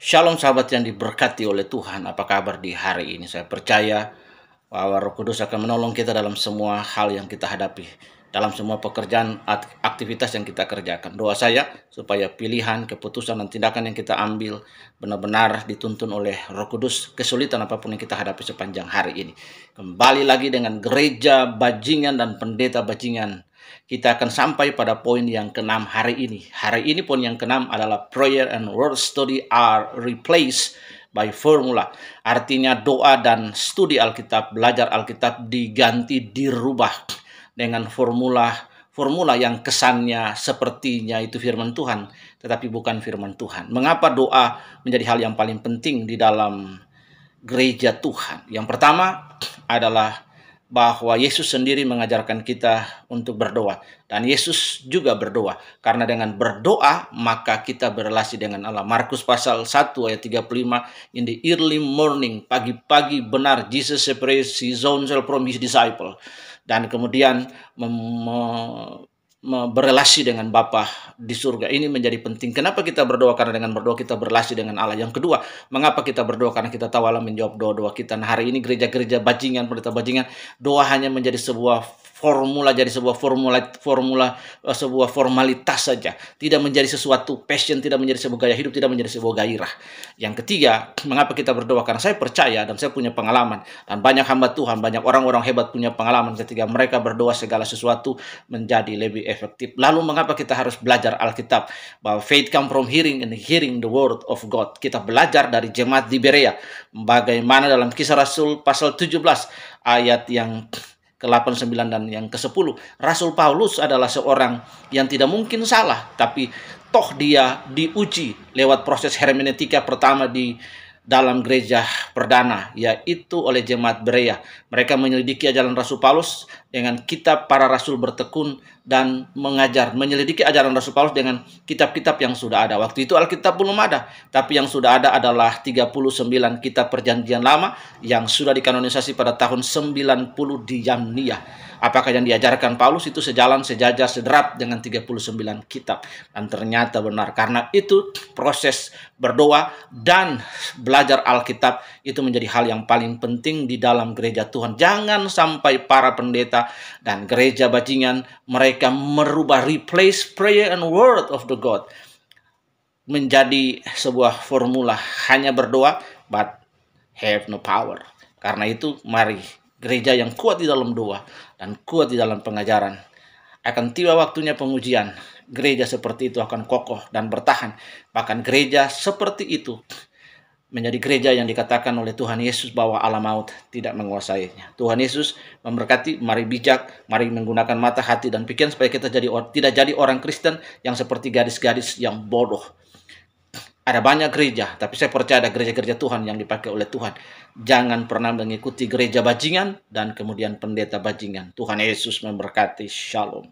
Shalom sahabat yang diberkati oleh Tuhan, apa kabar di hari ini? Saya percaya bahwa Roh Kudus akan menolong kita dalam semua hal yang kita hadapi, dalam semua pekerjaan, aktivitas yang kita kerjakan. Doa saya supaya pilihan, keputusan, dan tindakan yang kita ambil benar-benar dituntun oleh Roh Kudus, kesulitan apapun yang kita hadapi sepanjang hari ini. Kembali lagi dengan gereja bajingan dan pendeta bajingan. Kita akan sampai pada poin yang ke-6 hari ini. Hari ini poin yang ke-6 adalah prayer and word study are replaced by formula. Artinya doa dan studi Alkitab, belajar Alkitab diganti, dirubah dengan formula yang kesannya sepertinya itu firman Tuhan, tetapi bukan firman Tuhan. Mengapa doa menjadi hal yang paling penting di dalam gereja Tuhan? Yang pertama adalah bahwa Yesus sendiri mengajarkan kita untuk berdoa. Dan Yesus juga berdoa. Karena dengan berdoa, maka kita berrelasi dengan Allah. Markus pasal 1 ayat 35, in the early morning, pagi-pagi benar, Jesus separates his own self from his disciple. Dan kemudian berrelasi dengan Bapa di surga. Ini menjadi penting. Kenapa kita berdoa? Karena dengan berdoa kita berrelasi dengan Allah. Yang kedua, mengapa kita berdoa? Karena kita tahu Allah menjawab doa-doa kita. Nah, hari ini gereja-gereja bajingan, pendeta bajingan, doa hanya menjadi sebuah sebuah formalitas saja, tidak menjadi sesuatu passion, tidak menjadi sebuah gaya hidup, tidak menjadi sebuah gairah. Yang ketiga, mengapa kita berdoa? Karena saya percaya dan saya punya pengalaman, dan banyak hamba Tuhan, banyak orang-orang hebat punya pengalaman ketika mereka berdoa segala sesuatu menjadi lebih efektif. Lalu mengapa kita harus belajar Alkitab? Bahwa faith come from hearing and hearing the word of God. Kita belajar dari jemaat di Berea, bagaimana dalam Kisah Rasul pasal 17 ayat yang ke-8, 9, dan yang ke-10. Rasul Paulus adalah seorang yang tidak mungkin salah, tapi toh dia diuji lewat proses hermeneutika pertama di dalam gereja perdana, yaitu oleh jemaat Berea. Mereka menyelidiki ajaran Rasul Paulus dengan kitab para rasul bertekun dan mengajar, menyelidiki ajaran Rasul Paulus dengan kitab-kitab yang sudah ada. Waktu itu Alkitab belum ada, tapi yang sudah ada adalah 39 kitab perjanjian lama yang sudah dikanonisasi pada tahun 90 di Yamnia. Apakah yang diajarkan Paulus itu sejalan, sejajar, sederap dengan 39 kitab? Dan ternyata benar. Karena itu proses berdoa dan belajar Alkitab itu menjadi hal yang paling penting di dalam gereja Tuhan. Jangan sampai para pendeta dan gereja bajingan mereka merubah, replace prayer and word of the God menjadi sebuah formula, hanya berdoa but have no power. Karena itu mari gereja yang kuat di dalam doa dan kuat di dalam pengajaran. Akan tiba waktunya pengujian. Gereja seperti itu akan kokoh dan bertahan. Bahkan gereja seperti itu menjadi gereja yang dikatakan oleh Tuhan Yesus bahwa alam maut tidak menguasainya. Tuhan Yesus memberkati, mari bijak, mari menggunakan mata, hati, dan pikiran supaya kita tidak jadi orang Kristen yang seperti gadis-gadis yang bodoh. Ada banyak gereja, tapi saya percaya ada gereja-gereja Tuhan yang dipakai oleh Tuhan. Jangan pernah mengikuti gereja bajingan dan kemudian pendeta bajingan. Tuhan Yesus memberkati. Shalom.